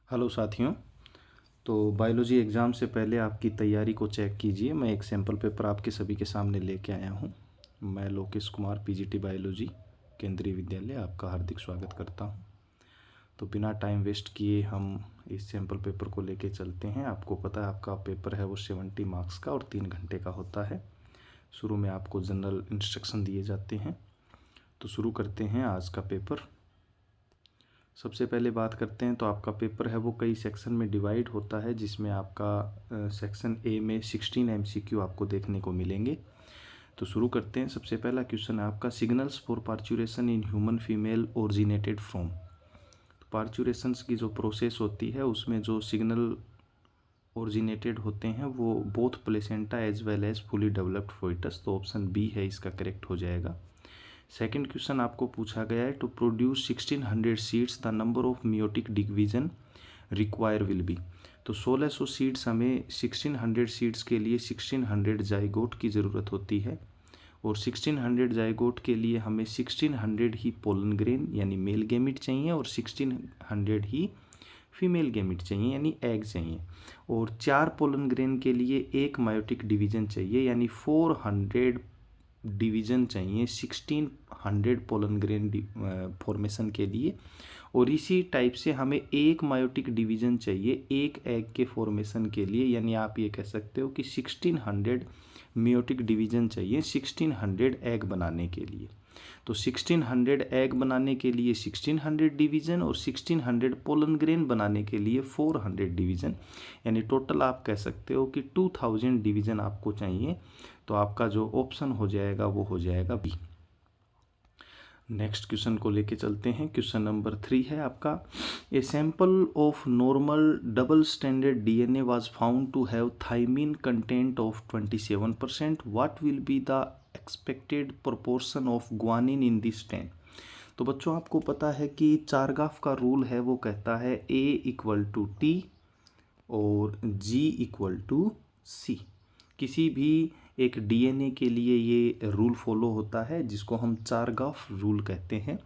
Hello साथियों। तो biology exam से पहले आपकी तैयारी को चेक कीजिए। मैं एक सैम्पल पेपर आपके सभी के सामने लेके आया हूँ। मैं लोकेश कुमार पीजीटी बायोलॉजी केंद्रीय विद्यालय आपका हार्दिक स्वागत करता हूँ। तो बिना टाइम वेस्ट किए हम इस सैम्पल पेपर को लेके चलते हैं। आपको पता है आपका पेपर है वो 70 मार्क्स का और 3 घंटे का होता है। शुरू में आपको जनरल इंस्ट्रक्शन दिए जाते हैं। तो शुरू करते हैं आज का पेपर। सबसे पहले बात करते हैं तो आपका पेपर है वो कई सेक्शन में डिवाइड होता है, जिसमें आपका सेक्शन ए में 16 MCQ आपको देखने को मिलेंगे। तो शुरू करते हैं। सबसे पहला क्वेश्चन है आपका signals for parturition in human female originated from. तो पार्चुरेशंस की जो प्रोसेस होती है उसमें जो सिग्नल ओरिजिनेटेड होते हैं वो both placenta as well as fully developed foetus. तो ऑप्शन बी है इसका करेक्ट हो जाएगा। सेकंड क्वेश्चन आपको पूछा गया है to produce 1600 seeds the number of meiotic division require will be. तो 1600 सीड्स हमें 1600 सीड्स के लिए 1600 जाइगोट की ज़रूरत होती है और 1600 जाइगोट के लिए हमें 1600 ही पोलन ग्रेन यानी मेल गैमिट चाहिए और 1600 ही फीमेल गैमिट चाहिए यानी एग चाहिए और 4 पोलन ग्रेन के लिए एक मायोटिक डिवीजन चाहिए यानी 400 डिवीज़न चाहिए 1600 पोलन ग्रेन फॉर्मेशन के लिए। और इसी टाइप से हमें एक मायोटिक डिवीज़न चाहिए एक एग के फॉर्मेशन के लिए, यानी आप ये कह सकते हो कि 1600 मियोटिक डिवीज़न चाहिए 1600 एग बनाने के लिए। तो 1600 एग बनाने के लिए 1600 डिवीज़न और 1600 पोलन ग्रेन बनाने के लिए 400 डिवीज़न, यानी टोटल आप कह सकते हो कि 2000 डिवीज़न आपको चाहिए। तो आपका जो ऑप्शन हो जाएगा वो हो जाएगा बी। नेक्स्ट क्वेश्चन को लेके चलते हैं। क्वेश्चन नंबर 3 है आपका a sample of normal double standard DNA was found to have thymine content of 27%। What will be the expected proportion of guanine in this strand. तो बच्चों आपको पता है कि चारगाफ का रूल है वो कहता है A=T और G=C। किसी भी एक DNA के लिए ये रूल फॉलो होता है जिसको हम चारगाफ रूल कहते हैं।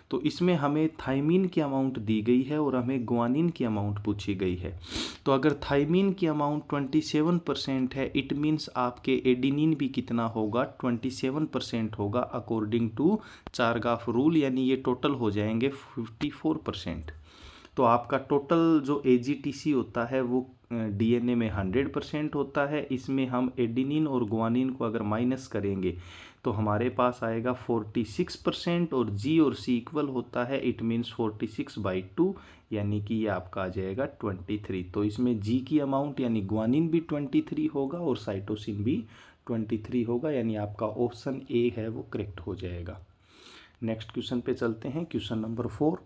तो इसमें हमें थाइमिन की अमाउंट दी गई है और हमें ग्वानिन की अमाउंट पूछी गई है। तो अगर थाइमिन की अमाउंट 27% है इट मीन्स आपके एडिनिन भी कितना होगा 27% होगा अकॉर्डिंग टू चारगाफ रूल, यानी ये टोटल हो जाएंगे 54%। तो आपका टोटल जो AGTC होता है वो DNA में 100% होता है। इसमें हम एडिनिन और ग्वानिन को अगर माइनस करेंगे तो हमारे पास आएगा 46% और G और C इक्वल होता है इट मीन्स 46/2, यानी कि ये आपका आ जाएगा 23। तो इसमें G की अमाउंट यानी ग्वानिन भी 23 होगा और साइटोसिन भी 23 होगा, यानी आपका ऑप्शन ए है वो करेक्ट हो जाएगा। नेक्स्ट क्वेश्चन पे चलते हैं। Question number 4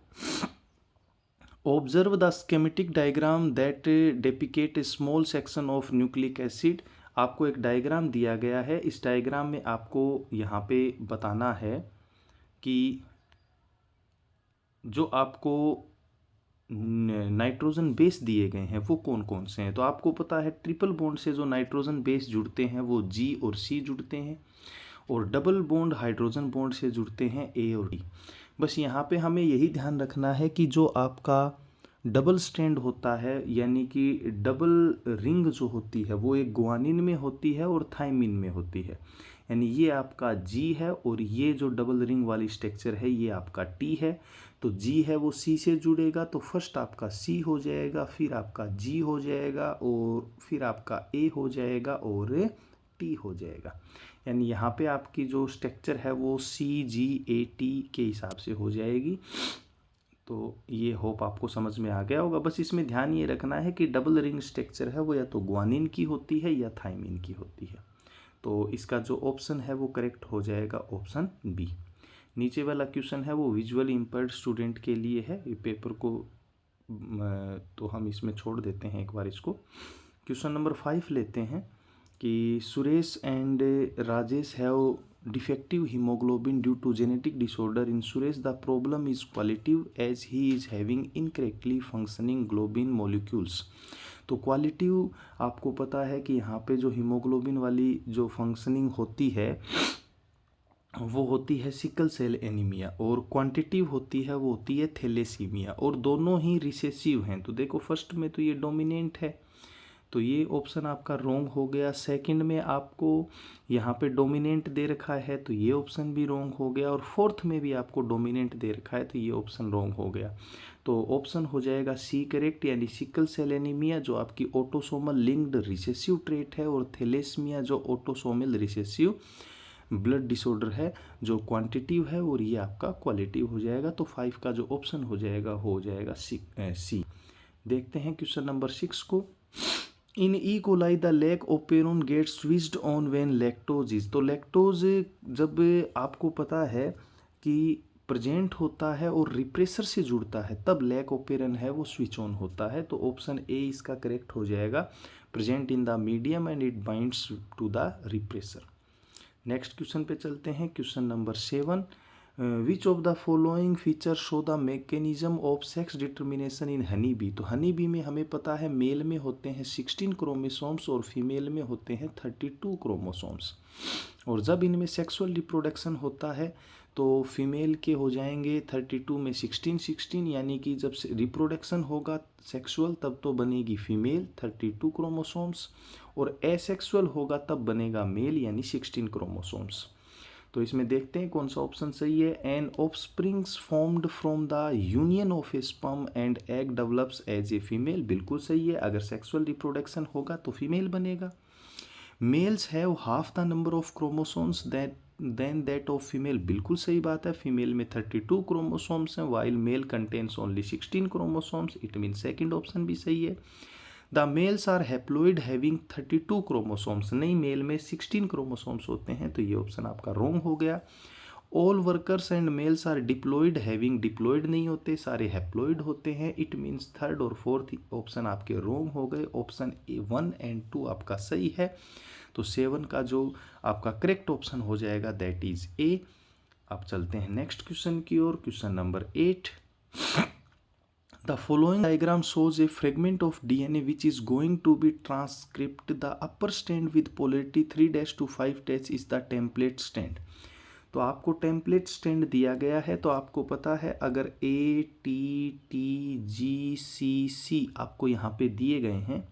observe the schematic diagram that depict a small section of nucleic acid. आपको एक डायग्राम दिया गया है। इस डायग्राम में आपको यहाँ पे बताना है कि जो आपको नाइट्रोजन बेस दिए गए हैं वो कौन कौन से हैं। तो आपको पता है ट्रिपल बॉन्ड से जो नाइट्रोजन बेस जुड़ते हैं वो G और C जुड़ते हैं और डबल बॉन्ड हाइड्रोजन बॉन्ड से जुड़ते हैं A और D। बस यहाँ पे हमें यही ध्यान रखना है कि जो आपका डबल स्ट्रैंड होता है यानी कि डबल रिंग जो होती है वो एक ग्वानिन में होती है और थाइमिन में होती है, यानी ये आपका G है और ये जो डबल रिंग वाली स्ट्रक्चर है ये आपका T है। तो G है वो C से जुड़ेगा तो फर्स्ट आपका C हो जाएगा, फिर आपका G हो जाएगा और फिर आपका A हो जाएगा और T हो जाएगा, यानी यहाँ पे आपकी जो स्ट्रक्चर है वो CGAT के हिसाब से हो जाएगी। तो ये होप आपको समझ में आ गया होगा। बस इसमें ध्यान ये रखना है कि डबल रिंग स्ट्रक्चर है वो या तो ग्वानिन की होती है या थाइमिन की होती है। तो इसका जो ऑप्शन है वो करेक्ट हो जाएगा ऑप्शन बी। नीचे वाला क्वेश्चन है वो विजुअली इम्पेयर्ड स्टूडेंट के लिए है। ये पेपर को तो हम इसमें छोड़ देते हैं एक बार इसको। क्वेश्चन नंबर 5 लेते हैं कि Suresh and Rajesh have defective hemoglobin due to genetic disorder in Suresh. The problem is qualitative as he is having incorrectly functioning globin molecules. तो क्वालिटिव आपको पता है कि यहाँ पे जो हीमोग्लोबिन वाली जो फंक्शनिंग होती है वो होती है सिकल सेल एनीमिया, और क्वांटिटिव होती है वो होती है थैलेसीमिया, और दोनों ही रिसेसिव हैं। तो देखो फर्स्ट में तो ये डोमिनेंट है, तो ये ऑप्शन आपका रॉन्ग हो गया। सेकंड में आपको यहाँ पे डोमिनेंट दे रखा है तो ये ऑप्शन भी रॉन्ग हो गया, और फोर्थ में भी आपको डोमिनेंट दे रखा है तो ये ऑप्शन रॉन्ग हो गया। तो ऑप्शन हो जाएगा सी करेक्ट, यानी सिकल सेल एनीमिया जो आपकी ऑटोसोमल लिंक्ड रिसेसिव ट्रेट है, और थैलेसीमिया जो ऑटोसोमल रिसेसिव ब्लड डिसऑर्डर है जो क्वांटिटिव है, और ये आपका क्वालिटिव हो जाएगा। तो 5 का जो ऑप्शन हो जाएगा सी। देखते हैं क्वेश्चन नंबर 6 को। In E coli the lac operon get switched on when lactose is. तो लैक्टोज जब आपको पता है कि प्रेजेंट होता है और रिप्रेसर से जुड़ता है तब लैक ओपेरन है वो स्विच ऑन होता है। तो ऑप्शन ए इसका करेक्ट हो जाएगा, present in the medium and it binds to the repressor. Next question पे चलते हैं, question number 7। Which of the following feature show the mechanism of sex determination in honey bee. तो honey B में हमें पता है मेल में होते हैं 16 क्रोमोसोम्स और फीमेल में होते हैं 32 क्रोमोसोम्स, और जब इनमें सेक्सुअल रिप्रोडक्शन होता है तो फीमेल के हो जाएंगे 32 में 16, यानी कि जब रिप्रोडक्शन होगा सेक्सुअल तब तो बनेगी फीमेल 32 क्रोमोसोम्स, और एसेक्सुअल होगा तब बनेगा मेल यानी 16 क्रोमोसोम्स। तो इसमें देखते हैं कौन सा ऑप्शन सही है। An offsprings formed from the union of a sperm and egg develops as a female, बिल्कुल सही है। अगर सेक्सुअल रिप्रोडक्शन होगा तो फीमेल बनेगा। Males have half the number of chromosomes than that of female, बिल्कुल सही बात है। फीमेल में 32 क्रोमोसोम्स हैं while male contains only 16 chromosomes, it mean second option भी सही है। The males are haploid having 32 chromosomes, नहीं मेल में 16 क्रोमोसोम्स होते हैं, तो ये ऑप्शन आपका रॉन्ग हो गया। All workers and males are diploid having, diploid नहीं होते, सारे हैप्लॉइड होते हैं, इट मीन्स थर्ड और फोर्थ ऑप्शन आपके रॉन्ग हो गए। ऑप्शन ए 1 एंड 2 आपका सही है। तो 7 का जो आपका करेक्ट ऑप्शन हो जाएगा दैट इज ए। अब चलते हैं नेक्स्ट क्वेश्चन की ओर, question number 8। The following diagram shows a fragment of DNA which is going to be transcribed. The upper strand with polarity 3' to 5' is the template strand. तो आपको template stand दिया गया है, तो आपको पता है अगर A, T, T, G, C, C आपको यहाँ पे दिए गए हैं,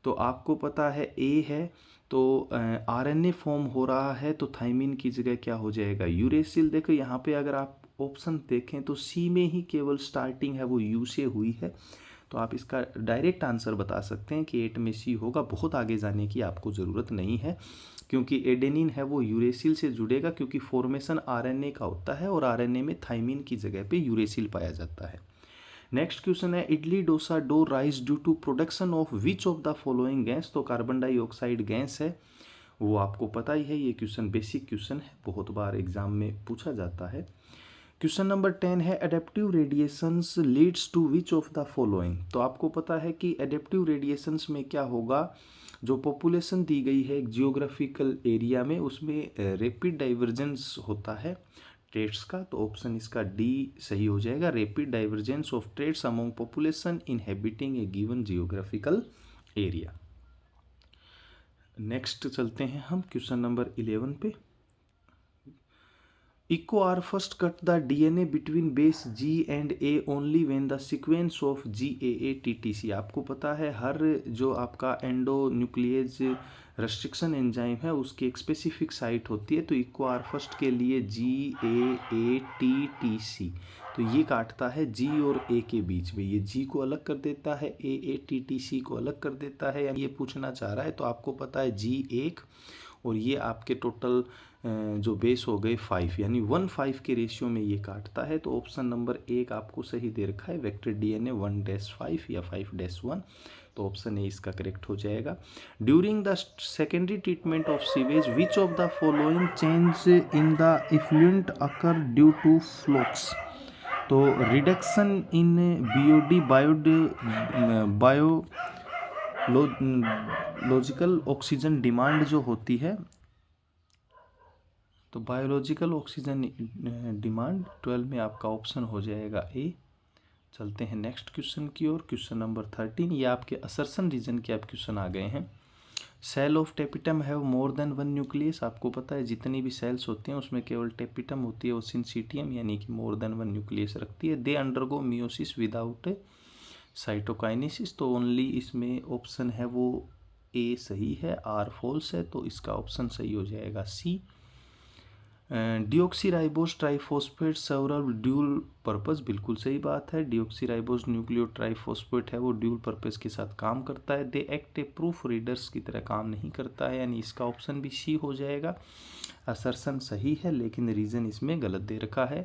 तो आपको पता है A है तो RNA फॉर्म हो रहा है, तो थाइमिन की जगह क्या हो जाएगा यूरेसिल। देखो यहाँ पे अगर आप ऑप्शन देखें तो सी में ही केवल स्टार्टिंग है वो यू से हुई है, तो आप इसका डायरेक्ट आंसर बता सकते हैं कि 8 में सी होगा। बहुत आगे जाने की आपको ज़रूरत नहीं है, क्योंकि एडेनिन है वो यूरेसिल से जुड़ेगा, क्योंकि फॉर्मेशन आरएनए का होता है और आरएनए में थाइमिन की जगह पे यूरेसिल पाया जाता है। नेक्स्ट क्वेश्चन है, idli dosa dough rise due to production of which of the following gas. तो कार्बन डाइऑक्साइड गैस है, वो आपको पता ही है। ये क्वेश्चन बेसिक क्वेश्चन है, बहुत बार एग्जाम में पूछा जाता है। क्वेश्चन नंबर 10 है, adaptive radiations leads to which of the following. तो आपको पता है कि एडेप्टिव रेडिएशंस में क्या होगा, जो पॉपुलेशन दी गई है एक जियोग्राफिकल एरिया में, उसमें रैपिड डाइवर्जेंस होता है ट्रेड्स का, तो ऑप्शन इसका डी सही हो जाएगा, rapid divergence of traits among population inhabiting a given geographical area. Next चलते हैं हम क्वेश्चन नंबर 11 पे। Echo are first cut the DNA between base G and A only when the sequence of GAA-TTC। आपको पता है हर जो आपका एंडोन्यूक्लियेज restriction enzyme है उसकी एक स्पेसिफिक साइट होती है, तो इको आर फर्स्ट के लिए GAA-TTC, तो ये काटता है G और A के बीच में, ये G को अलग कर देता है, AATTC को अलग कर देता है, यानी ये पूछना चाह रहा है। तो आपको पता है G 1 और ये आपके टोटल जो बेस हो गए 5, यानी 1:5 के रेशियो में ये काटता है। तो ऑप्शन नंबर 1 आपको सही दे रखा है, वेक्टर DNA 1-5 या 5-1, तो ऑप्शन ए इसका करेक्ट हो जाएगा। During the secondary treatment of sewage which of the following change in the effluent occur due to flocs. तो reduction in BOD biological oxygen demand जो होती है, तो बायोलॉजिकल ऑक्सीजन डिमांड 12 में आपका ऑप्शन हो जाएगा ए। चलते हैं नेक्स्ट क्वेश्चन की ओर, क्वेश्चन नंबर 13। ये आपके असर्शन रीजन के आप क्वेश्चन आ गए हैं। Cell of tapetum have more than one nucleus. आपको पता है जितनी भी सेल्स होती हैं उसमें केवल टेपिटम होती है, वो सिंसिटियम यानी कि मोर देन वन न्यूक्लियस रखती है। They undergo meiosis without cytokinesis. तो ओनली इसमें ऑप्शन है वो ए सही है, आर फॉल्स है, तो इसका ऑप्शन सही हो जाएगा सी। डिऑक्सीराइबोस ट्राइफॉस्फेट सेवरल ड्यूल पर्पस, बिल्कुल सही बात है। डिऑक्सीराइबोस न्यूक्लियो ट्राइफॉस्फेट है वो ड्यूल पर्पस के साथ काम करता है। They act A proof readers की तरह काम नहीं करता है, यानी इसका ऑप्शन भी सी हो जाएगा। असर्शन सही है लेकिन रीज़न इसमें गलत दे रखा है।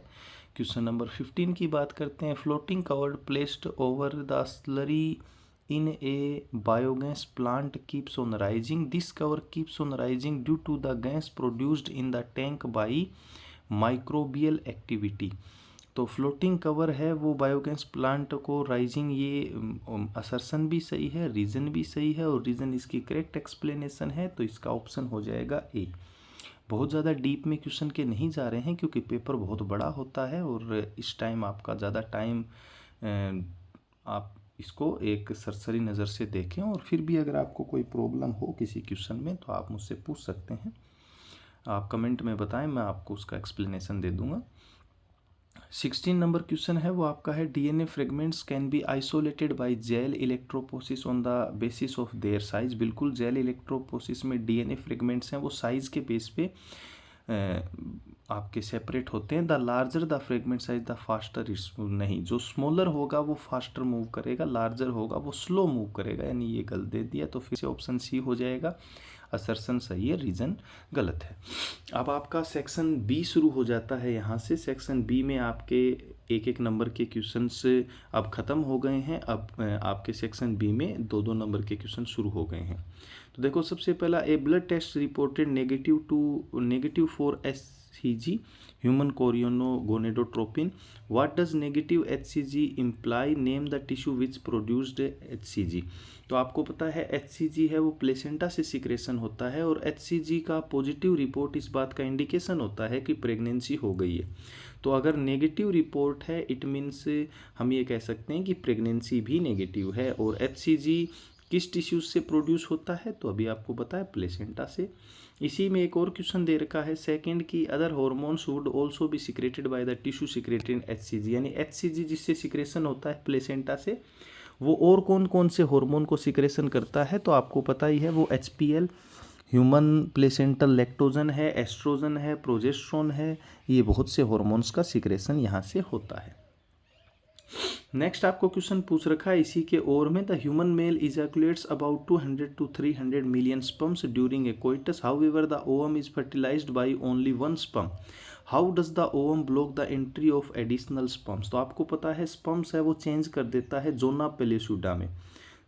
क्वेश्चन नंबर 15 की बात करते हैं। Floating covered placed over the slurry in a biogas plant keeps on rising. This cover keeps on rising due to the gas produced in the tank by microbial activity. तो floating cover है वो biogas plant को rising, ये assertion भी सही है, reason भी सही है और रीज़न इसकी करेक्ट एक्सप्लेनेशन है, तो इसका ऑप्शन हो जाएगा ए। बहुत ज़्यादा डीप में क्वेश्चन के नहीं जा रहे हैं क्योंकि पेपर बहुत बड़ा होता है और इस टाइम आपका ज़्यादा टाइम आप इसको एक सरसरी नज़र से देखें और फिर भी अगर आपको कोई प्रॉब्लम हो किसी क्वेश्चन में तो आप मुझसे पूछ सकते हैं। आप कमेंट में बताएं, मैं आपको उसका एक्सप्लेनेशन दे दूंगा। 16 नंबर क्वेश्चन है वो आपका है DNA fragments can be isolated by gel electrophoresis on the basis of their size. बिल्कुल, जेल इलेक्ट्रोपोसिस में डीएनए फ्रेगमेंट्स हैं वो साइज के बेस पे आपके सेपरेट होते हैं। The larger the fragment size the faster it's move. नहीं, जो स्मॉलर होगा वो फास्टर मूव करेगा, लार्जर होगा वो स्लो मूव करेगा, यानी ये गलत दे दिया, तो फिर से ऑप्शन सी हो जाएगा। असर्शन सही है, रीज़न गलत है। अब आपका सेक्शन बी शुरू हो जाता है यहाँ से। सेक्शन बी में आपके एक एक नंबर के क्वेश्चंस अब ख़त्म हो गए हैं। अब आपके सेक्शन बी में दो दो नंबर के क्वेश्चन शुरू हो गए हैं। तो देखो, सबसे पहला, a blood test reported negative for HCG human chorionic gonadotropin. What does negative HCG imply? Name the tissue which produced HCG। तो आपको पता है HCG है वो प्लेसेंटा से सिक्रेशन होता है और HCG का पॉजिटिव रिपोर्ट इस बात का इंडिकेशन होता है कि प्रेगनेंसी हो गई है। तो अगर नेगेटिव रिपोर्ट है इट मीन्स हम ये कह सकते हैं कि प्रेगनेंसी भी नेगेटिव है। और HCG किस टिश्यूज से प्रोड्यूस होता है? तो अभी आपको पता है प्लेसेंटा से। इसी में एक और क्वेश्चन दे रखा है सेकंड की, other hormones would also be secreted by the tissue secreted HCG। यानी HCG जिससे सिक्रेशन होता है प्लेसेंटा से, वो और कौन कौन से हार्मोन को सिक्रेशन करता है? तो आपको पता ही है वो HPL, ह्यूमन प्लेसेंटल लैक्टोजन है, एस्ट्रोजन है, प्रोजेस्ट्रॉन है, ये बहुत से हार्मोन्स का सिक्रेशन यहाँ से होता है। नेक्स्ट आपको क्वेश्चन पूछ रखा है इसी के ओर में, the human male ejaculates about 200 to 300 million sperms during a coitus. However the ovum is fertilized by only one sperm. How does the ovum block the entry of additional sperms. तो आपको पता है स्पर्म्स है वो change कर देता है जोना पेलेसुडा में।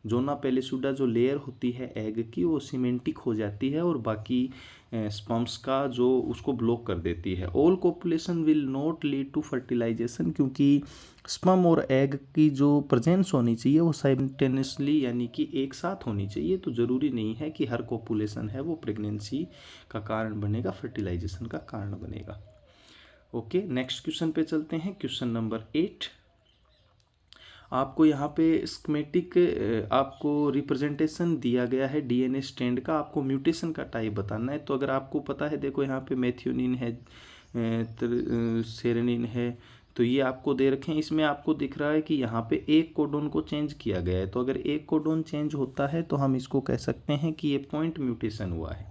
जोना पेलेसुडा जो लेयर होती है एग की वो सीमेंटिक हो जाती है और बाकी स्पर्म्स का जो उसको ब्लॉक कर देती है। All copulation will not lead to fertilization, क्योंकि स्पर्म और एग की जो प्रेजेंस होनी चाहिए वो साइमल्टेनियसली यानी कि एक साथ होनी चाहिए। तो ज़रूरी नहीं है कि हर कोपुलेशन है वो प्रेगनेंसी का कारण बनेगा, फर्टिलाइजेशन का कारण बनेगा। ओके, नेक्स्ट क्वेश्चन पे चलते हैं। क्वेश्चन नंबर 8 आपको यहाँ पे स्कीमेटिक आपको रिप्रेजेंटेशन दिया गया है डीएनए स्ट्रैंड का। आपको म्यूटेशन का टाइप बताना है। तो अगर आपको पता है, देखो यहाँ पे मेथियोनिन है, सेरेनिन है, तो ये आपको दे रखे हैं। इसमें आपको दिख रहा है कि यहाँ पे एक कोडोन को चेंज किया गया है। तो अगर एक कोडोन चेंज होता है तो हम इसको कह सकते हैं कि ये पॉइंट म्यूटेशन हुआ है।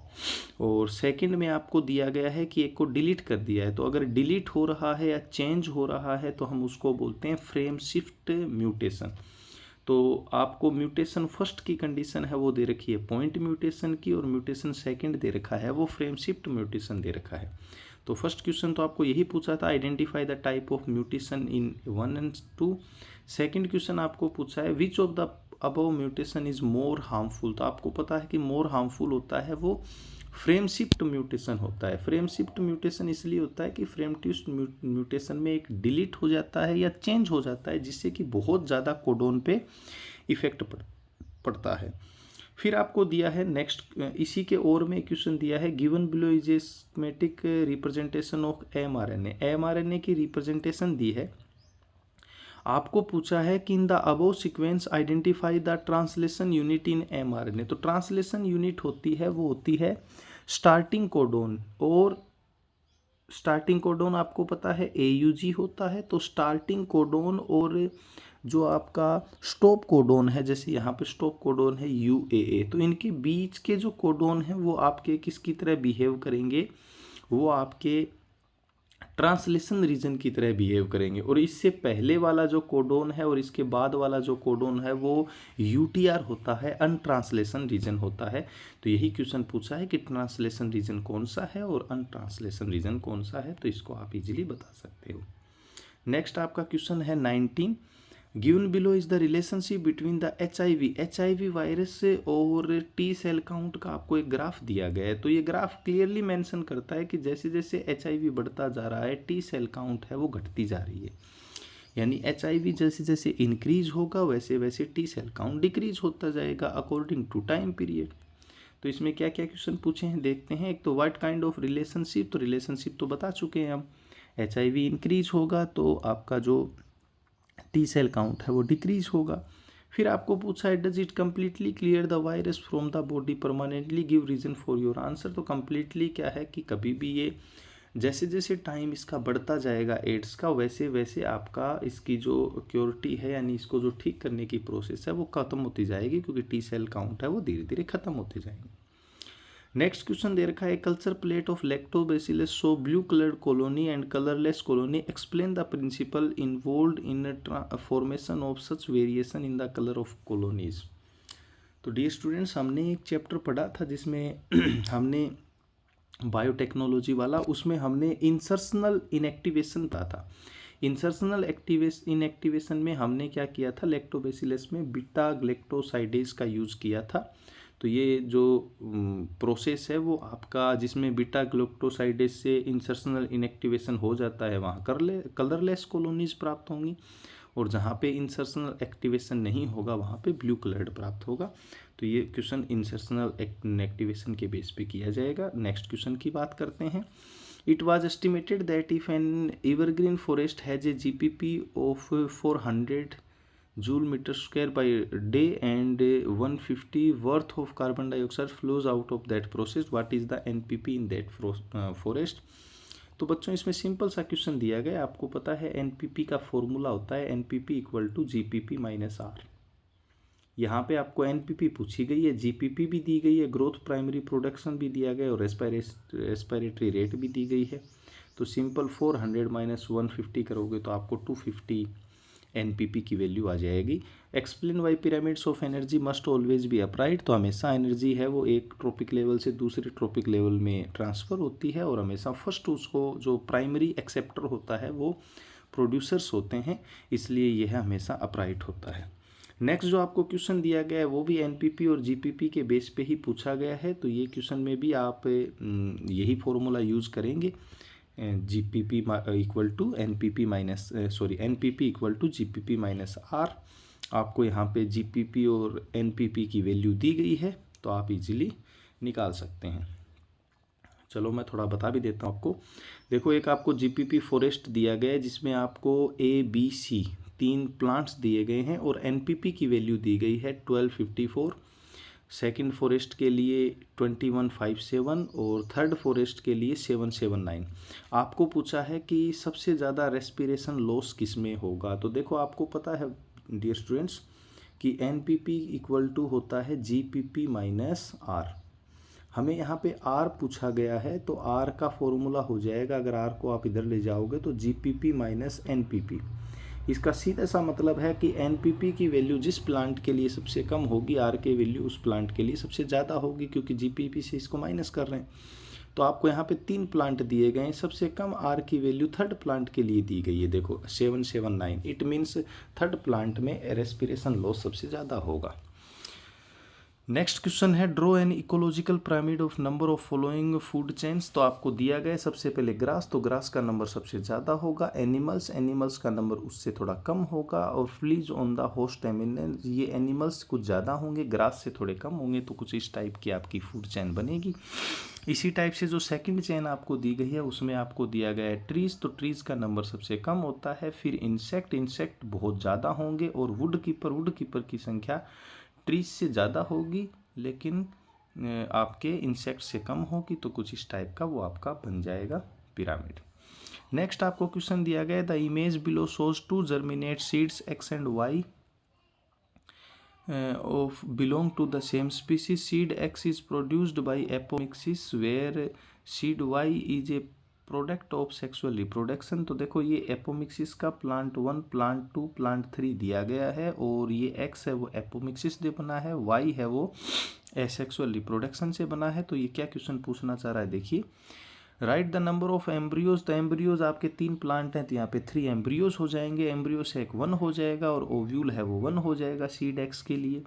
और सेकंड में आपको दिया गया है कि एक को डिलीट कर दिया है। तो अगर डिलीट हो रहा है या चेंज हो रहा है तो हम उसको बोलते हैं फ्रेम शिफ्ट म्यूटेशन। तो आपको म्यूटेशन फर्स्ट की कंडीशन है वो दे रखी है पॉइंट म्यूटेशन की, और म्यूटेशन सेकंड दे रखा है वो फ्रेम शिफ्ट म्यूटेशन दे रखा है। तो फर्स्ट क्वेश्चन तो आपको यही पूछा था, identify the type of mutation in 1 and 2। Second question आपको पूछा है विच of the above mutation is more harmful. तो आपको पता है कि मोर हार्मफुल होता है वो फ्रेम शिफ्ट म्यूटेशन होता है। फ्रेम शिफ्ट म्यूटेशन इसलिए होता है कि फ्रेम शिफ्ट म्यूटेशन में एक डिलीट हो जाता है या चेंज हो जाता है जिससे कि बहुत ज़्यादा कोडोन पे इफेक्ट पड़ता है। फिर आपको दिया है नेक्स्ट इसी के ओर में क्वेश्चन दिया है given below is a schematic representation of mRNA। mRNA की रिप्रेजेंटेशन दी है। आपको पूछा है कि in the above sequence identify the translation unit in mRNA। तो ट्रांसलेशन यूनिट होती है वो होती है स्टार्टिंग कोडोन, और स्टार्टिंग कोडोन आपको पता है AUG होता है। तो स्टार्टिंग कोडोन और जो आपका स्टॉप कोडोन है, जैसे यहाँ पे स्टॉप कोडोन है UAA, तो इनके बीच के जो कोडोन है वो आपके किसकी तरह बिहेव करेंगे, वो आपके ट्रांसलेशन रीजन की तरह बिहेव करेंगे। और इससे पहले वाला जो कोडोन है और इसके बाद वाला जो कोडोन है वो UTR होता है, अनट्रांसलेशन रीजन होता है। तो यही क्वेश्चन पूछा है कि ट्रांसलेशन रीजन कौन सा है और अनट्रांसलेशन रीजन कौन सा है, तो इसको आप इजीली बता सकते हो। नेक्स्ट आपका क्वेश्चन है 19, given below is the relationship between the HIV virus और टी सेल काउंट का आपको एक ग्राफ दिया गया है। तो ये ग्राफ क्लियरली मेंशन करता है कि जैसे जैसे HIV बढ़ता जा रहा है टी सेल काउंट है वो घटती जा रही है, यानी HIV जैसे जैसे इंक्रीज होगा वैसे वैसे टी सेल काउंट डिक्रीज होता जाएगा अकॉर्डिंग टू टाइम पीरियड। तो इसमें क्या क्या क्वेश्चन पूछे हैं देखते हैं। एक तो व्हाट काइंड ऑफ रिलेशनशिप, तो रिलेशनशिप तो बता चुके हैं हम, HIV इंक्रीज होगा तो आपका जो टी सेल काउंट है वो डिक्रीज होगा। फिर आपको पूछा है does it completely clear the virus from the body permanently, give reason for your answer. तो कम्प्लीटली क्या है कि कभी भी ये जैसे जैसे टाइम इसका बढ़ता जाएगा एड्स का, वैसे वैसे आपका इसकी जो क्योरिटी है यानी इसको जो ठीक करने की प्रोसेस है वो खत्म होती जाएगी, क्योंकि टी सेल काउंट है वो धीरे धीरे खत्म होते जाएंगे। नेक्स्ट क्वेश्चन दे रखा है culture plate of lactobacillus show blue coloured colony and colourless colony, explain the principle involved in formation of such variation in the colour of colonies. तो डियर स्टूडेंट्स, हमने एक चैप्टर पढ़ा था जिसमें हमने बायोटेक्नोलॉजी वाला, उसमें हमने इंसर्शनल इनएक्टिवेशन था। इंसर्शनल इनएक्टिवेशन में हमने क्या किया था, लैक्टोबैसिलस में बीटा ग्लैक्टोसाइडेज का यूज़ किया था। तो ये जो प्रोसेस है वो आपका जिसमें बीटा ग्लूकोसाइडेज से इंसर्शनल इनएक्टिवेशन हो जाता है वहाँ कलरलेस कॉलोनीज प्राप्त होंगी, और जहाँ पे इंसर्शनल एक्टिवेशन नहीं होगा वहाँ पे ब्लू कलर्ड प्राप्त होगा। तो ये क्वेश्चन इंसर्शनल इनएक्टिवेशन के बेस पे किया जाएगा। नेक्स्ट क्वेश्चन की बात करते हैं। It was estimated that if N evergreen forest has a GPP of 400 joule meter square by day and 150 worth of carbon dioxide flows out of that process, what is the NPP in that forest। तो बच्चों इसमें simple सा question दिया गया, आपको पता है NPP का फॉर्मूला होता है NPP equal to GPP minus R। यहाँ पे आपको NPP पूछी गई है, GPP भी दी गई है, ग्रोथ प्राइमरी प्रोडक्शन भी दिया गया और रेस्पिरेटरी रेट भी दी गई है। तो सिंपल 400 माइनस 150 करोगे तो आपको 250 NPP की वैल्यू आ जाएगी। Explain why pyramids of energy must always be upright. तो हमेशा एनर्जी है वो एक ट्रॉपिक लेवल से दूसरे ट्रॉपिक लेवल में ट्रांसफ़र होती है, और हमेशा फर्स्ट उसको जो प्राइमरी एक्सेप्टर होता है वो प्रोड्यूसर्स होते हैं, इसलिए यह हमेशा अपराइट होता है। नेक्स्ट जो आपको क्वेश्चन दिया गया है वो भी NPP और GPP के बेस पे ही पूछा गया है। तो ये क्वेश्चन में भी आप यही फॉर्मूला यूज़ करेंगे, GPP equal to NPP minus NPP equal to GPP minus R। आपको यहाँ पे GPP और NPP की वैल्यू दी गई है तो आप इजीली निकाल सकते हैं। चलो मैं थोड़ा बता भी देता हूँ आपको। देखो एक आपको GPP फॉरेस्ट दिया गया है जिसमें आपको ABC 3 प्लांट्स दिए गए हैं और NPP की वैल्यू दी गई है 1254, सेकंड फॉरेस्ट के लिए 2157 और थर्ड फॉरेस्ट के लिए 779। आपको पूछा है कि सबसे ज़्यादा रेस्पिरेशन लॉस किस में होगा। तो देखो आपको पता है डियर स्टूडेंट्स कि NPP इक्वल टू होता है GPP माइनस R। हमें यहाँ पे R पूछा गया है तो R का फॉर्मूला हो जाएगा, अगर R को आप इधर ले जाओगे तो GPP माइनस NPP। इसका सीधा सा मतलब है कि NPP की वैल्यू जिस प्लांट के लिए सबसे कम होगी R की वैल्यू उस प्लांट के लिए सबसे ज़्यादा होगी, क्योंकि GPP से इसको माइनस कर रहे हैं। तो आपको यहाँ पे 3 प्लांट दिए गए हैं, सबसे कम R की वैल्यू थर्ड प्लांट के लिए दी गई है, देखो 779। इट मीन्स थर्ड प्लांट में रेस्पिरेशन लॉस सबसे ज़्यादा होगा। नेक्स्ट क्वेश्चन है draw an ecological pyramid of number of following food chains. तो आपको दिया गया है सबसे पहले ग्रास, तो ग्रास का नंबर सबसे ज़्यादा होगा, एनिमल्स का नंबर उससे थोड़ा कम होगा, और fleas on the host eminence, ये एनिमल्स कुछ ज़्यादा होंगे, ग्रास से थोड़े कम होंगे, तो कुछ इस टाइप की आपकी फूड चेन बनेगी। इसी टाइप से जो सेकंड चेन आपको दी गई है उसमें आपको दिया गया है ट्रीज़, तो ट्रीज़ का नंबर सबसे कम होता है, फिर इंसेक्ट बहुत ज़्यादा होंगे, और वुड कीपर की संख्या ट्रीज से ज़्यादा होगी लेकिन आपके इंसेक्ट से कम होगी, तो कुछ इस टाइप का वो आपका बन जाएगा पिरामिड। नेक्स्ट आपको क्वेश्चन दिया गया है the image below shows two germinate seeds X and Y of belong to the same species. Seed X is produced by apomixis where seed Y is a product of sexual reproduction. तो देखो ये apomixis का plant 1, plant 2, plant 3 दिया गया है, और ये x है वो एपोमिक्सिस से बना है, वाई है वो एसेक्सुअल रिप्रोडक्शन से बना है। तो ये क्या क्वेश्चन पूछना चाह रहा है, देखिए right the number of embryos. तो एम्ब्रियोज आपके 3 प्लांट हैं, तो यहाँ पे 3 एम्ब्रियोज हो जाएंगे, एम्ब्रियो से एक 1 हो जाएगा, और ओव्यूल है वो 1 हो जाएगा सीड एक्स के लिए।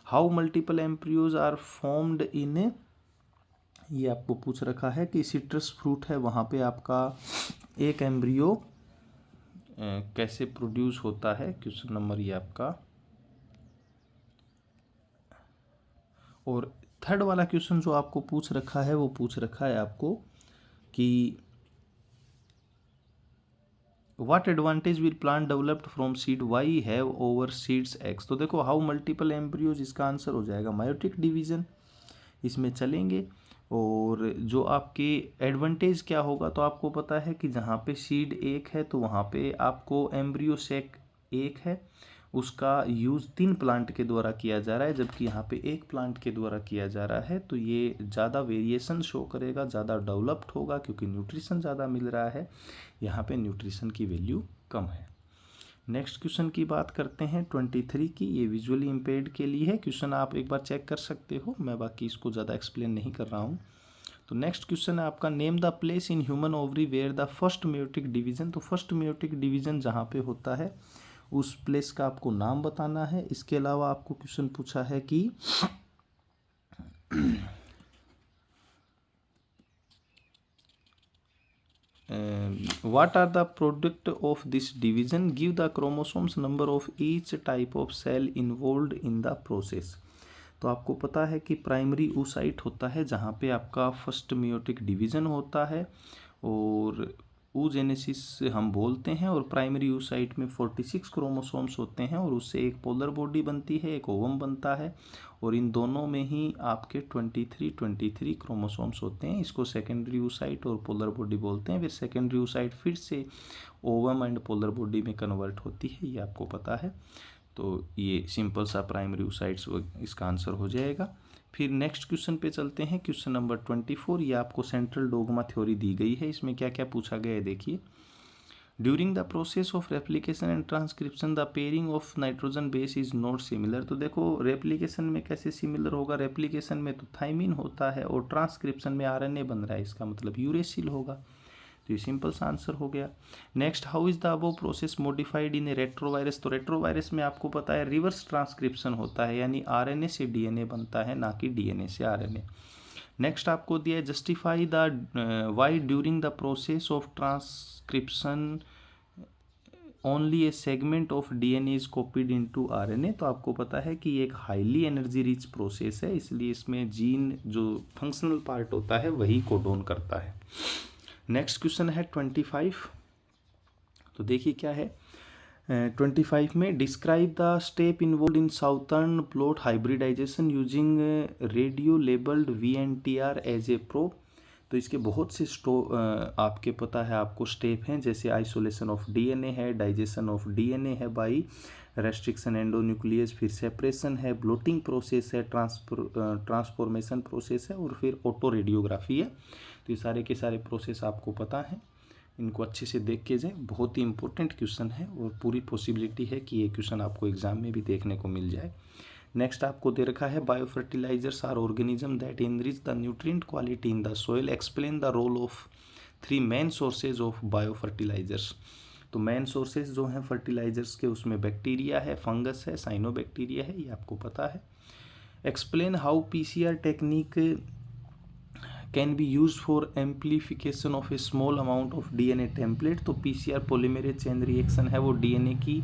How multiple embryos are formed in, ये आपको पूछ रखा है कि सिट्रस फ्रूट है वहाँ पे आपका एक एम्ब्रियो कैसे प्रोड्यूस होता है, क्वेश्चन नंबर ये आपका। और थर्ड वाला क्वेश्चन जो आपको पूछ रखा है वो पूछ रखा है आपको कि what advantage will plant developed from seed why have over seeds x. तो देखो हाउ मल्टीपल एम्ब्रियोज, इसका आंसर हो जाएगा मायोटिक डिवीजन, इसमें चलेंगे। और जो आपके एडवांटेज क्या होगा, तो आपको पता है कि जहाँ पे सीड एक है तो वहाँ पे आपको एम्ब्रियो सेक एक है, उसका यूज़ 3 प्लांट के द्वारा किया जा रहा है, जबकि यहाँ पे एक प्लांट के द्वारा किया जा रहा है, तो ये ज़्यादा वेरिएशन शो करेगा, ज़्यादा डेवलप्ड होगा, क्योंकि न्यूट्रिशन ज़्यादा मिल रहा है, यहाँ पे न्यूट्रिशन की वैल्यू कम है। नेक्स्ट क्वेश्चन की बात करते हैं 23 की, ये विजुअली इम्पेयर्ड के लिए है। क्वेश्चन आप एक बार चेक कर सकते हो, मैं बाकी इसको ज़्यादा एक्सप्लेन नहीं कर रहा हूँ। तो नेक्स्ट क्वेश्चन है आपका name the place in human ovary where the first meiotic division. तो फर्स्ट मेयोटिक डिवीजन जहाँ पे होता है उस प्लेस का आपको नाम बताना है। इसके अलावा आपको क्वेश्चन पूछा है कि what are the product of this division, give the chromosomes number of each type of cell involved in the process। तो आपको पता है कि प्राइमरी oocyte होता है जहाँ पे आपका फर्स्ट मेयोटिक डिवीजन होता है, और oogenesis हम बोलते हैं, और प्राइमरी oocyte में 46 क्रोमोसोम्स होते हैं, और उससे एक पोलर बॉडी बनती है, एक ओवम बनता है, और इन दोनों में ही आपके 23 क्रोमोसोम्स होते हैं। इसको सेकेंडरी oocyte और पोलर बॉडी बोलते हैं। फिर सेकेंडरी oocyte फिर से ओवम एंड पोलर बॉडी में कन्वर्ट होती है, ये आपको पता है। तो ये सिंपल सा प्राइमरी oocytes इसका आंसर हो जाएगा। फिर नेक्स्ट क्वेश्चन पे चलते हैं, क्वेश्चन नंबर 24। ये आपको सेंट्रल डोगमा थ्योरी दी गई है, इसमें क्या क्या पूछा गया है देखिए। During the process of replication and transcription the pairing of nitrogen base is not similar. तो देखो रेप्लिकेशन में कैसे सिमिलर होगा, रेप्लिकेशन में तो थाइमिन होता है, और ट्रांसक्रिप्शन में आरएनए बन रहा है, इसका मतलब यूरेसिल होगा। तो ये सिंपल सा आंसर हो गया। Next, how is the above process modified in A retrovirus. तो रेट्रोवायरस में आपको पता है रिवर्स ट्रांसक्रिप्शन होता है, यानी आरएनए से डीएनए बनता है, ना कि डीएनए से आरएनए। नेक्स्ट आपको दिया है justify the why during the process of transcription only a segment of DNA is copied into RNA. तो आपको पता है कि एक हाईली एनर्जी रिच प्रोसेस है, इसलिए इसमें जीन जो फंक्शनल पार्ट होता है वही कोडोन करता है। नेक्स्ट क्वेश्चन है 25। तो देखिए क्या है 25 में, describe the step involve in southern blot hybridization using radio labelled VNTR as a probe. तो इसके बहुत से आपके पता है आपको स्टेप हैं, जैसे आइसोलेशन ऑफ डीएनए है, डाइजेशन ऑफ डीएनए है बाई रेस्ट्रिक्शन एंडोन्यूक्लियस, फिर सेपरेशन है, ब्लोटिंग प्रोसेस है, ट्रांसफॉर्मेशन प्रोसेस है, और फिर ऑटो रेडियोग्राफी है। तो ये सारे के सारे प्रोसेस आपको पता है, इनको अच्छे से देख के जाए, बहुत ही इंपॉर्टेंट क्वेश्चन है, और पूरी पॉसिबिलिटी है कि ये क्वेश्चन आपको एग्जाम में भी देखने को मिल जाए। नेक्स्ट आपको दे रखा है bio fertilizers are organism that enrich the nutrient quality in the soil, explain the role of 3 main sources of bio fertilizers. तो मेन सोर्सेज जो हैं फर्टिलाइजर्स के, उसमें बैक्टीरिया है, फंगस है, साइनोबैक्टीरिया है, ये आपको पता है। Explain how PCR technique can be use for amplification of A small amount of DNA template. तो पीसीआर पॉलीमरेज चेन रिएक्शन है वो डीएनए की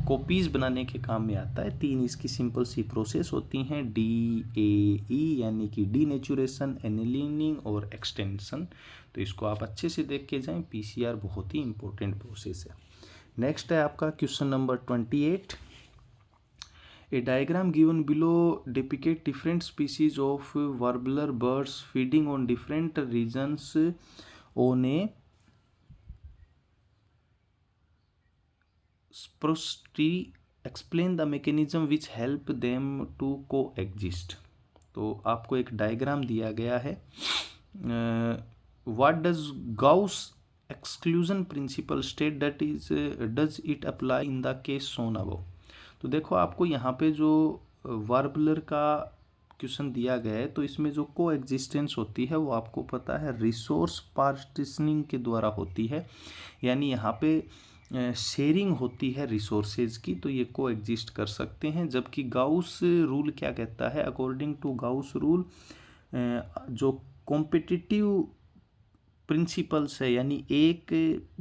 कॉपीज़ बनाने के काम में आता है। 3 इसकी सिंपल सी प्रोसेस होती हैं, DAE यानी कि डीनेचुरेशन, एनिलिनिंग और एक्सटेंशन। तो इसको आप अच्छे से देख के जाएं, पीसीआर बहुत ही इंपॉर्टेंट प्रोसेस है। नेक्स्ट है आपका question number 28। A diagram given below depict different species of warbler birds feeding on different regions on a spruce tree. Explain the mechanism which help them to coexist. तो आपको एक diagram दिया गया है। What does Gauss exclusion principle state, that is does it apply in the case shown above? तो देखो आपको यहाँ पे जो वार्बलर का क्वेश्चन दिया गया है, तो इसमें जो को एग्जिस्टेंस होती है वो आपको पता है रिसोर्स पार्टीशनिंग के द्वारा होती है, यानी यहाँ पे शेयरिंग होती है रिसोर्सेज की, तो ये को एग्जिस्ट कर सकते हैं। जबकि गाउस रूल क्या कहता है, अकॉर्डिंग टू गाउस रूल जो कॉम्पिटिटिव प्रिंसिपल्स है, यानी एक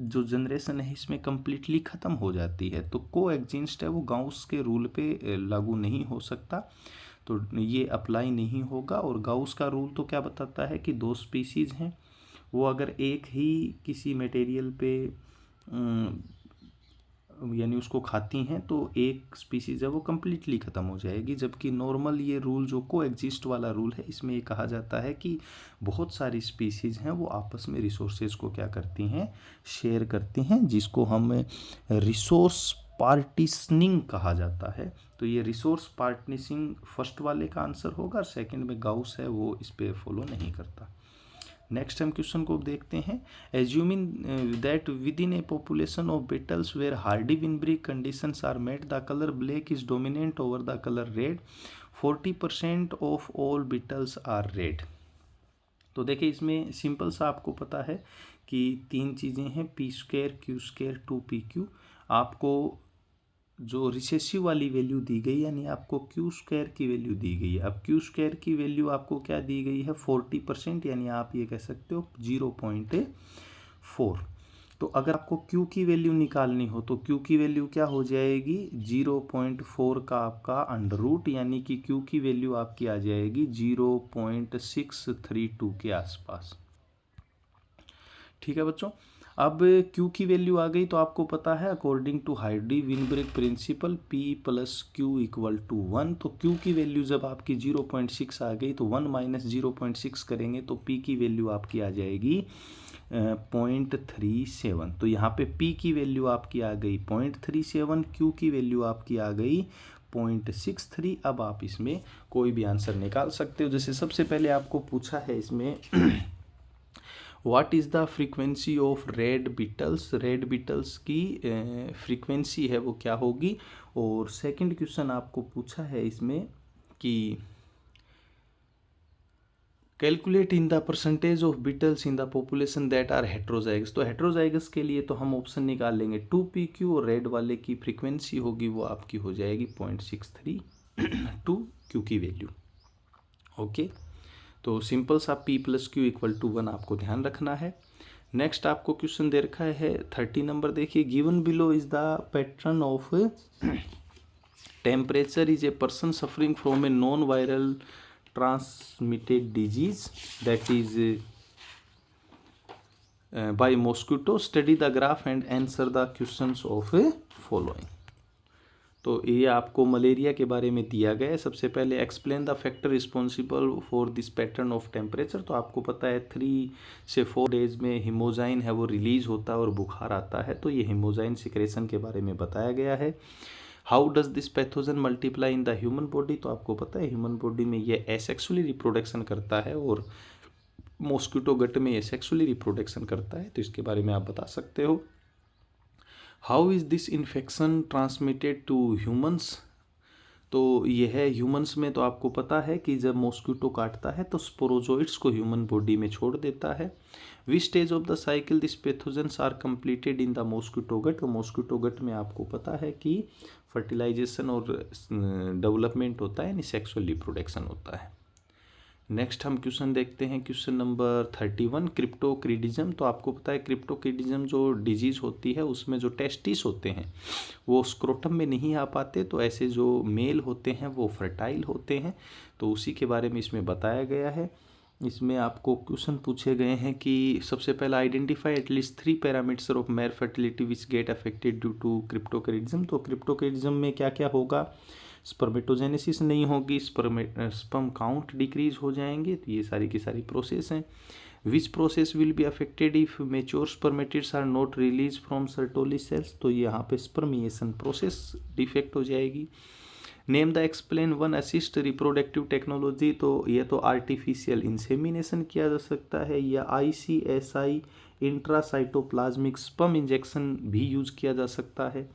जो जनरेशन है इसमें कम्प्लीटली ख़त्म हो जाती है, तो को एग्जिस्ट है वो गाउस के रूल पे लागू नहीं हो सकता, तो ये अप्लाई नहीं होगा। और गाउस का रूल तो क्या बताता है कि 2 स्पीसीज़ हैं, वो अगर एक ही किसी मटेरियल पे यानी उसको खाती हैं तो एक स्पीसीज है वो कम्प्लीटली ख़त्म हो जाएगी। जबकि नॉर्मल ये रूल जो को एग्जिस्ट वाला रूल है, इसमें ये कहा जाता है कि बहुत सारी स्पीसीज हैं वो आपस में रिसोर्सेज को क्या करती हैं, शेयर करती हैं, जिसको हम रिसोर्स पार्टीशनिंग कहा जाता है। तो ये रिसोर्स पार्टीशनिंग फर्स्ट वाले का आंसर होगा, और सेकंड में गाउस है वो इस पर फॉलो नहीं करता। नेक्स्ट हम क्वेश्चन को देखते हैं। Assuming that within a population of beetles where Hardy Weinberg conditions are met, the colour black is dominant over the colour red, 40% of all beetles are red. तो देखिए इसमें simple सा आपको पता है कि 3 चीज़ें हैं, p², q², 2pq। आपको जो रिसेसिव वाली वैल्यू दी गई, यानी आपको q² की वैल्यू दी गई है। अब q² की वैल्यू आपको क्या दी गई है, 40%, यानी आप ये कह सकते हो 0.4। तो अगर आपको q की वैल्यू निकालनी हो तो q की वैल्यू क्या हो जाएगी, 0.4 का आपका अंडर रूट, यानी कि q की वैल्यू आपकी आ जाएगी 0.632 के आसपास। ठीक है बच्चों, अब Q की वैल्यू आ गई तो आपको पता है according to Hardy Weinberg principle P + Q = 1। तो Q की वैल्यू जब आपकी 0.6 आ गई तो 1 - 0.6 करेंगे तो P की वैल्यू आपकी आ जाएगी 0.37। तो यहाँ पे P की वैल्यू आपकी आ गई 0.37, Q की वैल्यू आपकी आ गई 0.63। अब आप इसमें कोई भी आंसर निकाल सकते हो। जैसे सबसे पहले आपको पूछा है इसमें what is the frequency of red Beatles, red Beatles की फ्रीक्वेंसी है वो क्या होगी। और सेकंड क्वेश्चन आपको पूछा है इसमें कि calculate in the percentage of beetles in the population that are heterozygous. तो हेट्रोजाइगस के लिए तो हम ऑप्शन निकाल लेंगे 2pq, और रेड वाले की फ्रीक्वेंसी होगी वो आपकी हो जाएगी 0.63 2q की वैल्यू। ओके, तो सिंपल सा P + Q = 1 आपको ध्यान रखना है। नेक्स्ट आपको क्वेश्चन दे रखा है 30 नंबर, देखिए given below is the pattern of temperature is a person suffering from a non viral transmitted disease that is by mosquito, study the graph and answer the questions of following. तो ये आपको malaria के बारे में दिया गया है। सबसे पहले explain the factor responsible for this pattern of temperature. तो आपको पता है 3 से 4 डेज में हिमोजाइन है वो रिलीज होता है और बुखार आता है, तो ये हिमोजाइन सिक्रेशन के बारे में बताया गया है। How does this pathogen multiply in the human body. तो आपको पता है ह्यूमन बॉडी में ये एसेक्सुअली रिप्रोडक्शन करता है और मॉस्किटो गट में ये सेक्सुअली रिप्रोडक्शन करता है, तो इसके बारे में आप बता सकते हो। How is this infection transmitted to humans. तो यह है ह्यूमन्स में, तो आपको पता है कि जब मॉस्किटो काटता है तो स्पोरोजोइट्स को ह्यूमन बॉडी में छोड़ देता है। Which stage of the cycle this pathogens are completed in the mosquito gut. तो मॉस्किटो गट में आपको पता है कि फर्टिलाइजेशन और डेवलपमेंट होता है, यानी सेक्सुअल रिप्रोडक्शन होता है। नेक्स्ट हम क्वेश्चन देखते हैं, क्वेश्चन नंबर 31, क्रिप्टोक्रीडिज्म। तो आपको पता है क्रिप्टोक्रीडिज्म जो डिजीज़ होती है उसमें जो टेस्टिस होते हैं वो स्क्रोटम में नहीं आ पाते, तो ऐसे जो मेल होते हैं वो फर्टाइल होते हैं, तो उसी के बारे में इसमें बताया गया है। इसमें आपको क्वेश्चन पूछे गए हैं कि सबसे पहला identify at least 3 parameters of male fertility which get affected due to cryptorchidism. तो क्रिप्टोक्रीडिज्म में क्या क्या होगा, स्पर्मेटोजेनेसिस नहीं होगी, स्पर्म काउंट डिक्रीज हो जाएंगे, तो ये सारी की सारी प्रोसेस हैं। Which process will be affected if mature spermatids are not release from Sertoli cells, तो यहाँ पे स्पर्मिएशन प्रोसेस डिफेक्ट हो जाएगी। Name the explain one assist reproductive technology, तो ये तो आर्टिफिशियल इंसेमिनेशन किया जा सकता है, या ICSI इंट्रासाइटोप्लाज्मिक स्पर्म इंजेक्शन भी यूज किया जा सकता है।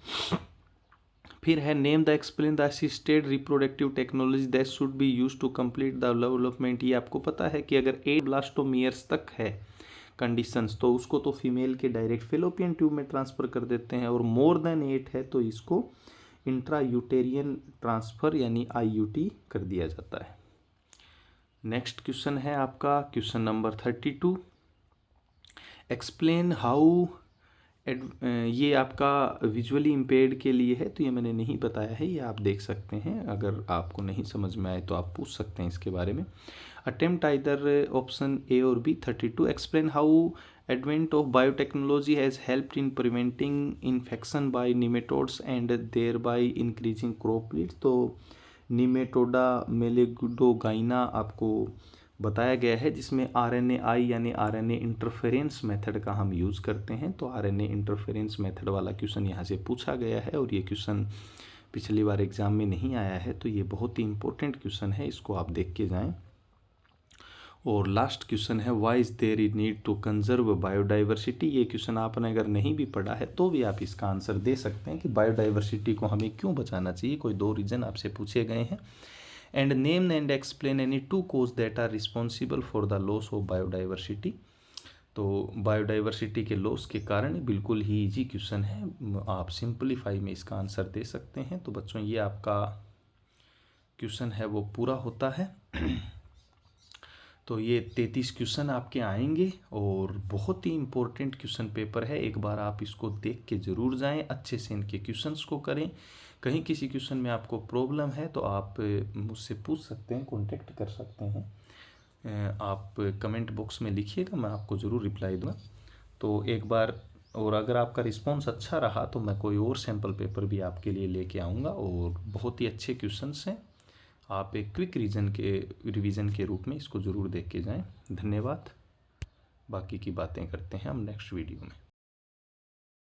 फिर है name the explain the assisted reproductive technology that should be use to complete the development. ये आपको पता है कि अगर 8 ब्लास्टोमियर्स तक है कंडीशंस तो उसको तो फीमेल के डायरेक्ट फेलोपियन ट्यूब में ट्रांसफ़र कर देते हैं, और मोर देन 8 है तो इसको इंट्रायूटेरियन ट्रांसफ़र यानी IUT कर दिया जाता है। नेक्स्ट क्वेश्चन है आपका क्वेश्चन नंबर 32, एक्सप्लेन हाउ ये आपका विजुअली इम्पेयर्ड के लिए है, तो ये मैंने नहीं बताया है, ये आप देख सकते हैं, अगर आपको नहीं समझ में आए तो आप पूछ सकते हैं इसके बारे में। अटेम्प्ट आइदर ऑप्शन A और B। 32, explain how advent of biotechnology has helped in preventing infection by nematodes and thereby increasing crop yield. तो निमेटोडा मेलेग्डोगाइना आपको बताया गया है, जिसमें RNAi यानी RNA इंटरफेरेंस मेथड का हम यूज़ करते हैं, तो RNA इंटरफेरेंस मेथड वाला क्वेश्चन यहाँ से पूछा गया है, और ये क्वेश्चन पिछली बार एग्ज़ाम में नहीं आया है, तो ये बहुत ही इंपॉर्टेंट क्वेश्चन है, इसको आप देख के जाएं। और लास्ट क्वेश्चन है why is there is need to conserve biodiversity. ये क्वेश्चन आपने अगर नहीं भी पढ़ा है तो भी आप इसका आंसर दे सकते हैं कि बायोडाइवर्सिटी को हमें क्यों बचाना चाहिए, कोई 2 रीज़न आपसे पूछे गए हैं। And name and explain any 2 cause that are responsible for the loss of biodiversity. तो बायोडाइवर्सिटी के लॉस के कारण बिल्कुल ही इजी क्वेश्चन है, आप सिंपलीफाई में इसका आंसर दे सकते हैं। तो बच्चों ये आपका क्वेश्चन है वो पूरा होता है। तो ये 33 क्वेश्चन आपके आएंगे, और बहुत ही इम्पोर्टेंट क्वेश्चन पेपर है, एक बार आप इसको देख के ज़रूर जाएं, अच्छे से इनके क्वेश्चंस को करें। कहीं किसी क्वेश्चन में आपको प्रॉब्लम है तो आप मुझसे पूछ सकते हैं, कांटेक्ट कर सकते हैं, आप कमेंट बॉक्स में लिखिएगा, मैं आपको ज़रूर रिप्लाई दूँगा। तो एक बार, और अगर आपका रिस्पॉन्स अच्छा रहा तो मैं कोई और सैम्पल पेपर भी आपके लिए लेके आऊँगा, और बहुत ही अच्छे क्वेश्चंस हैं, आप एक क्विक रिवीजन के रूप में इसको ज़रूर देख के जाएं। धन्यवाद। बाकी की बातें करते हैं हम नेक्स्ट वीडियो में।